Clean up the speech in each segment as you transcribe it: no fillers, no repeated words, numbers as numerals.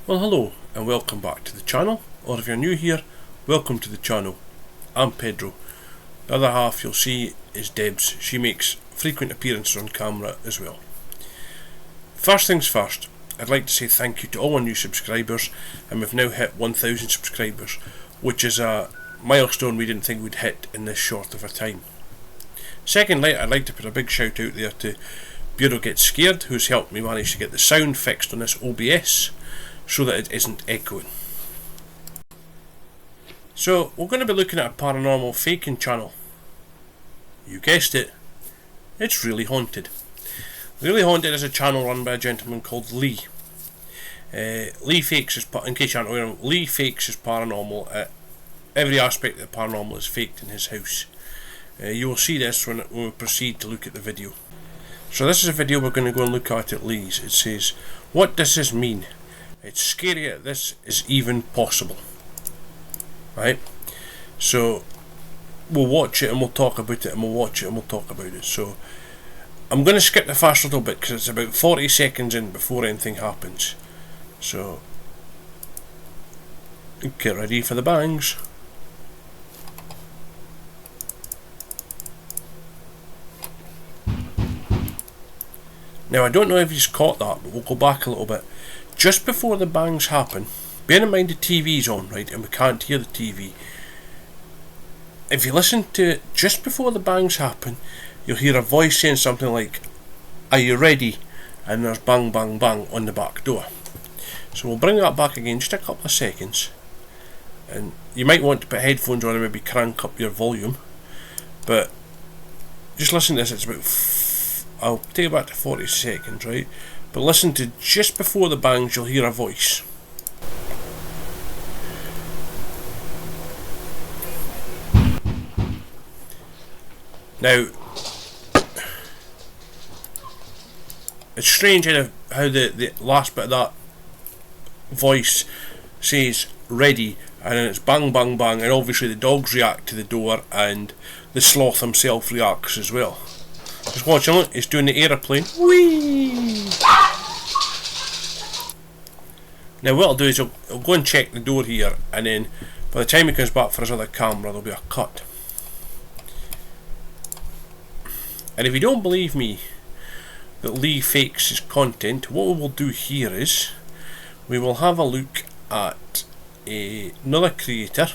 Well, hello and welcome back to the channel, or if you're new here, welcome to the channel. I'm Pedro. The other half you'll see is Debs. She makes frequent appearances on camera as well. First things first, I'd like to say thank you to all our new subscribers, and we've now hit 1000 subscribers, which is a milestone we didn't think we'd hit in this short of a time. Secondly, I'd like to put a big shout out there to Bureau Gets Scared, who's helped me manage to get the sound fixed on this OBS so that it isn't echoing. So we're going to be looking at a paranormal faking channel. You guessed it, it's Really Haunted. Really Haunted is a channel run by a gentleman called Lee. Lee fakes his, in case you aren't aware, Lee fakes his paranormal. Every aspect of the paranormal is faked in his house. You will see this when we proceed to look at the video. So this is a video we're going to go and look at Lee's. It says, "What does this mean? It's scary that this is even possible." Right? So we'll watch it and we'll talk about it, and we'll watch it and we'll talk about it. So I'm going to skip the first little bit because it's about 40 seconds in before anything happens. So get ready for the bangs. Now I don't know if he's caught that, but we'll go back a little bit. Just before the bangs happen, bear in mind the TV's on, right, and we can't hear the TV. If you listen to it just before the bangs happen, you'll hear a voice saying something like, "Are you ready?" And there's bang bang bang on the back door. So we'll bring that back again just a couple of seconds, and you might want to put headphones on and maybe crank up your volume, but just listen to this. It's about I'll take it back to 40 seconds, right? But listen to just before the bangs, you'll hear a voice. Now, it's strange how the last bit of that voice says "ready" and then it's bang bang bang, and obviously the dogs react to the door and the sloth himself reacts as well. Just watch him, he's doing the aeroplane. Whee! Now what I'll do is I'll go and check the door here, and then by the time he comes back for his other camera there'll be a cut. And if you don't believe me that Lee fakes his content, what we will do here is we will have a look at another creator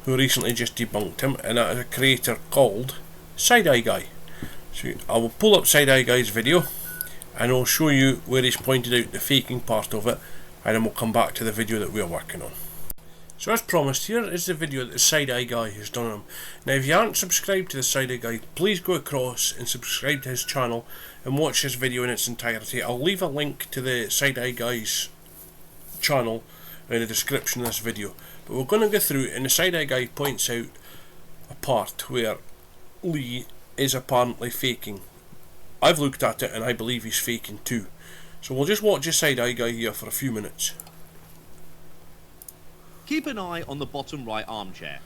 who recently just debunked him, and that is a creator called Side Eye Guy. So I will pull up Side Eye Guy's video and I'll show you where he's pointed out the faking part of it, and then we'll come back to the video that we're working on. So as promised, here is the video that the Side Eye Guy has done on him. Now if you aren't subscribed to the Side Eye Guy, please go across and subscribe to his channel and watch this video in its entirety. I'll leave a link to the Side Eye Guy's channel in the description of this video. But we're going to go through, and the Side Eye Guy points out a part where Lee is apparently faking. I've looked at it and I believe he's faking too. So we'll just watch this Side Eye Guy here for a few minutes. Keep an eye on the bottom right armchair.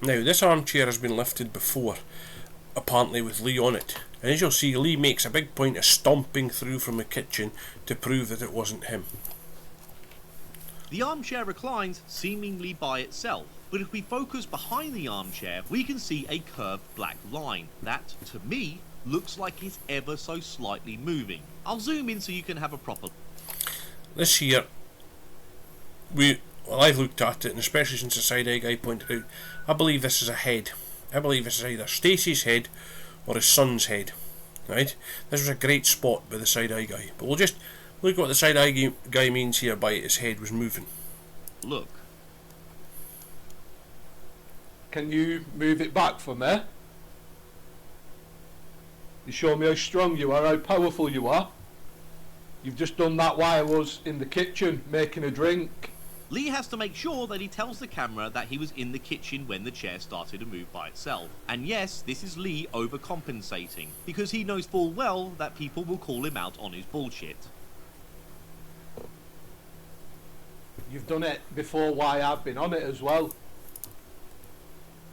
Now this armchair has been lifted before, apparently with Lee on it. And as you'll see, Lee makes a big point of stomping through from the kitchen to prove that it wasn't him. The armchair reclines seemingly by itself, but if we focus behind the armchair, we can see a curved black line that, to me, looks like it's ever so slightly moving. I'll zoom in so you can have a proper... This here, I've looked at it, and especially since the Side Eye Guy pointed out, I believe this is a head. I believe this is either Stacey's head or his son's head. Right? This was a great spot by the Side Eye Guy, but we'll just look at what the Side Eye Guy means here by his head was moving. Look. Can you move it back for me? You show me how strong you are, how powerful you are. You've just done that while I was in the kitchen making a drink. Lee has to make sure that he tells the camera that he was in the kitchen when the chair started to move by itself. And yes, this is Lee overcompensating, because he knows full well that people will call him out on his bullshit. You've done it before while I've been on it as well.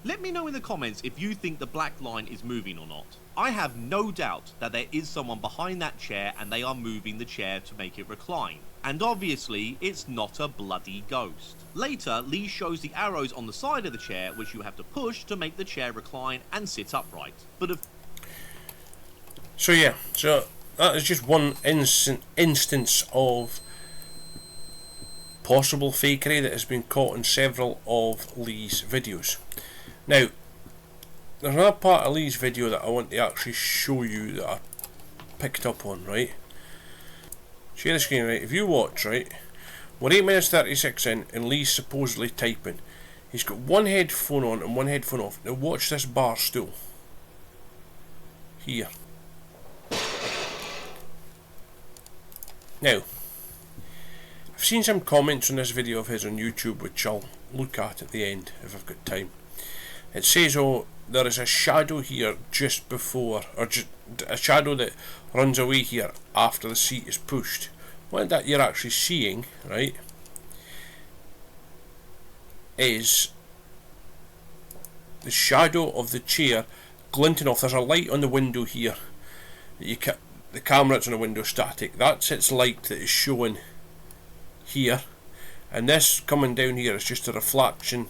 Let me know in the comments if you think the black line is moving or not. I have no doubt that there is someone behind that chair and they are moving the chair to make it recline. And obviously, it's not a bloody ghost. Later, Lee shows the arrows on the side of the chair which you have to push to make the chair recline and sit upright. But So yeah, so that is just one instance of possible fakery that has been caught in several of Lee's videos. Now, there's another part of Lee's video that I want to actually show you that I picked up on, right? Share the screen, right? If you watch, right, we're 8 minutes 36 in and Lee's supposedly typing. He's got one headphone on and one headphone off. Now watch this bar stool. Here. Now, I've seen some comments on this video of his on YouTube which I'll look at the end if I've got time. It says, oh, there is a shadow here just before, or just a shadow that runs away here after the seat is pushed. What that you're actually seeing, right, is the shadow of the chair glinting off. There's a light on the window here. The camera that's on the window static. That's its light that is showing here, and this coming down here is just a reflection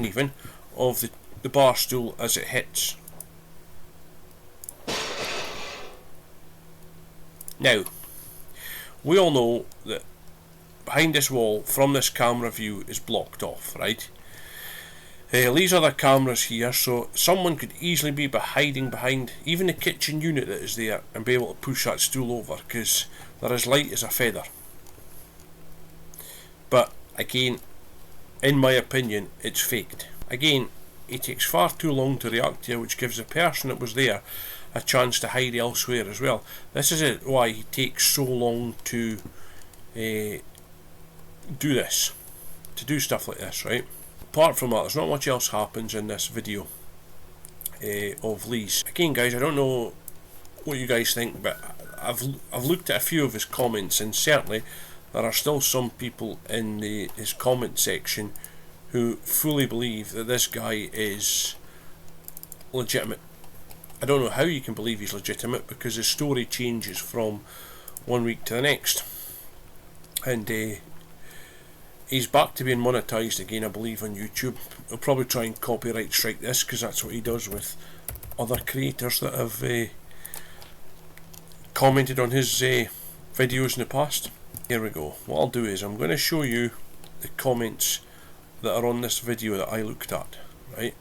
even of the bar stool as it hits. Now, we all know that behind this wall from this camera view is blocked off, right? These other cameras here, so someone could easily be hiding behind even the kitchen unit that is there and be able to push that stool over because they're as light as a feather. But again, in my opinion, it's faked. Again, it takes far too long to react here, which gives the person that was there a chance to hide elsewhere as well. This is why he takes so long to do this, to do stuff like this, right? Apart from that, there's not much else happens in this video of Lee's. Again, guys, I don't know what you guys think, but I've looked at a few of his comments, and certainly there are still some people in his comment section who fully believe that this guy is legitimate. I don't know how you can believe he's legitimate because his story changes from one week to the next, and he's back to being monetized again, I believe, on YouTube. He'll probably try and copyright strike this because that's what he does with other creators that have commented on his videos in the past. Here we go. What I'll do is I'm going to show you the comments that are on this video that I looked at, right?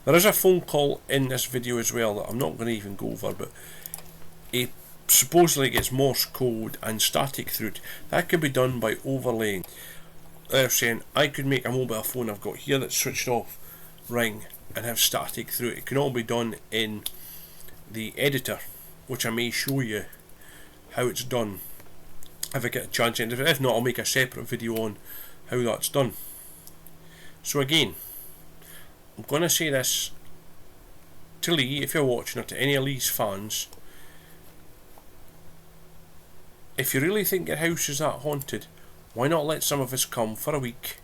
There is a phone call in this video as well that I'm not going to even go over, but he supposedly gets Morse code and static through it. That can be done by overlaying. They're saying I could make a mobile phone I've got here that's switched off ring and have static through it. It can all be done in the editor, which I may show you how it's done if I get a chance, and if not, I'll make a separate video on how that's done. So again, I'm going to say this to Lee, if you're watching, or to any of Lee's fans. If you really think your house is that haunted, why not let some of us come for a week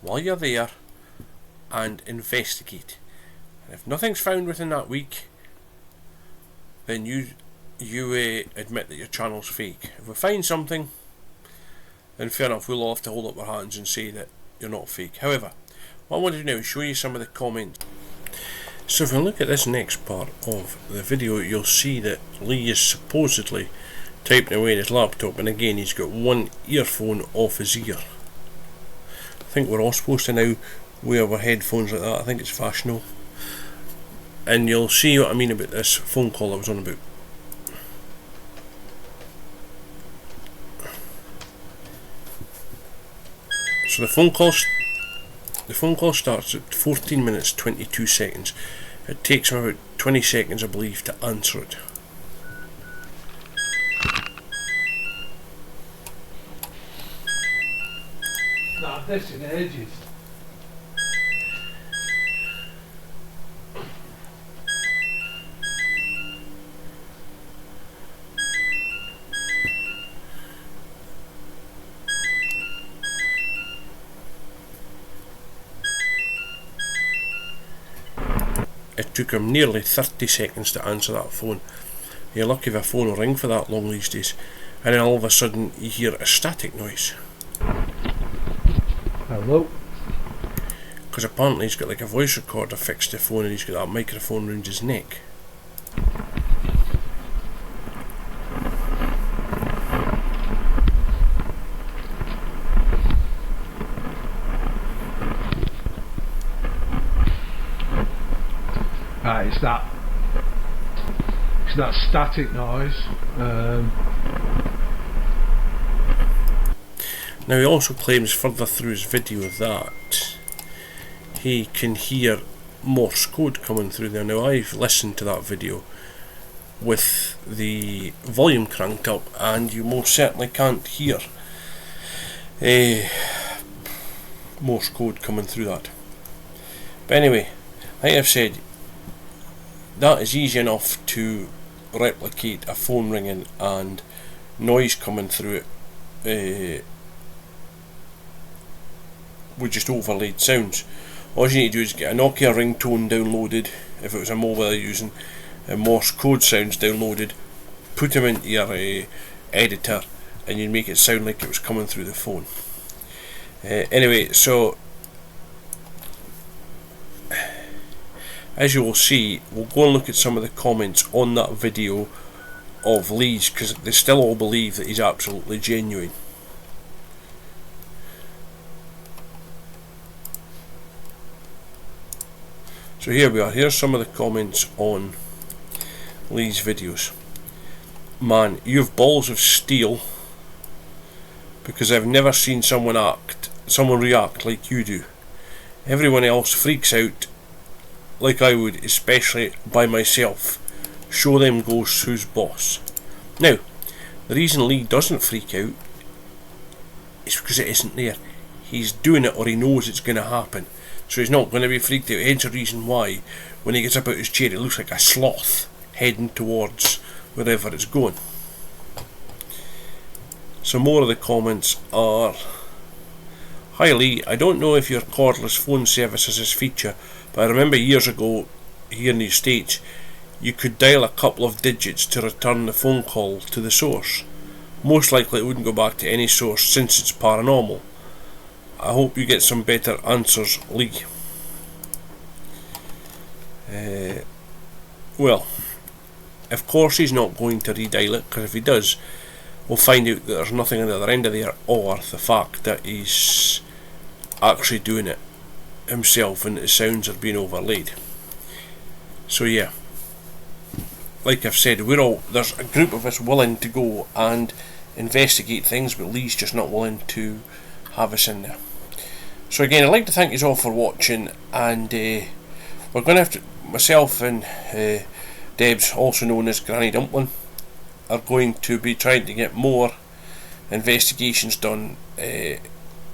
while you're there and investigate? And if nothing's found within that week, then you admit that your channel's fake. If we find something, then fair enough, we'll all have to hold up our hands and say that you're not fake. However, what I want to do now is show you some of the comments. So if we look at this next part of the video, you'll see that Lee is supposedly typing away at his laptop, and again he's got one earphone off his ear. I think we're all supposed to now wear our headphones like that. I think it's fashionable. And you'll see what I mean about this phone call I was on about. So the phone call starts at 14 minutes 22 seconds. It takes him about 20 seconds, I believe, to answer it. Nah, this in ages. it took him nearly 30 seconds to answer that phone. You're lucky if a phone will ring for that long these days. And then all of a sudden you hear a static noise. Hello? Because apparently he's got like a voice recorder fixed to the phone and he's got that microphone round his neck. It's that static noise. Now he also claims further through his video that he can hear Morse code coming through there. Now I've listened to that video with the volume cranked up and you most certainly can't hear Morse code coming through that. But anyway, like I've said, that is easy enough to replicate a phone ringing and noise coming through it with just overlaid sounds. All you need to do is get a Nokia ringtone downloaded, if it was a mobile you're using, and Morse code sounds downloaded, put them into your editor and you make it sound like it was coming through the phone. Anyway, so as you will see, we'll go and look at some of the comments on that video of Lee's, because they still all believe that he's absolutely genuine. So here we are, here's some of the comments on Lee's videos. Man, you've balls of steel, because I've never seen someone react like you do. Everyone else freaks out like I would, especially by myself. Show them ghosts who's boss. Now, the reason Lee doesn't freak out is because it isn't there. He's doing it or he knows it's going to happen. So he's not going to be freaked out. Hence the reason why when he gets up out his chair it looks like a sloth heading towards wherever it's going. Some more of the comments are: Hi Lee, I don't know if your cordless phone service has this feature, but I remember years ago here in the States you could dial a couple of digits to return the phone call to the source. Most likely it wouldn't go back to any source since it's paranormal. I hope you get some better answers, Lee. Well, of course he's not going to redial it, because if he does, we'll find out that there's nothing on the other end of there, or the fact that he's actually doing it himself and the sounds are being overlaid. So yeah, like I've said, there's a group of us willing to go and investigate things, but Lee's just not willing to have us in there. So again, I'd like to thank you all for watching, and we're going to have to, myself and Debs, also known as Granny Dumpling, are going to be trying to get more investigations done,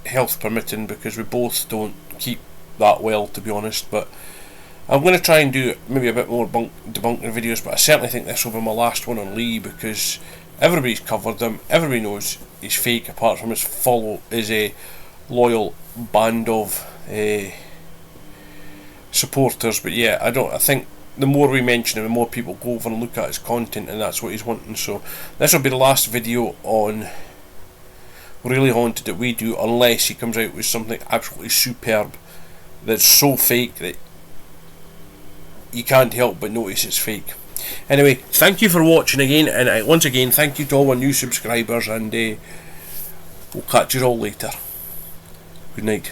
health permitting, because we both don't keep that well, to be honest. But I'm going to try and do maybe a bit more debunking videos, but I certainly think this will be my last one on Lee, because everybody's covered him, everybody knows he's fake apart from his a loyal band of supporters. But yeah, I think the more we mention him, the more people go over and look at his content, and that's what he's wanting. So this will be the last video on Really Haunted that we do, unless he comes out with something absolutely superb that's so fake that you can't help but notice it's fake. Anyway, thank you for watching again, and once again thank you to all our new subscribers, and we'll catch you all later. Good night.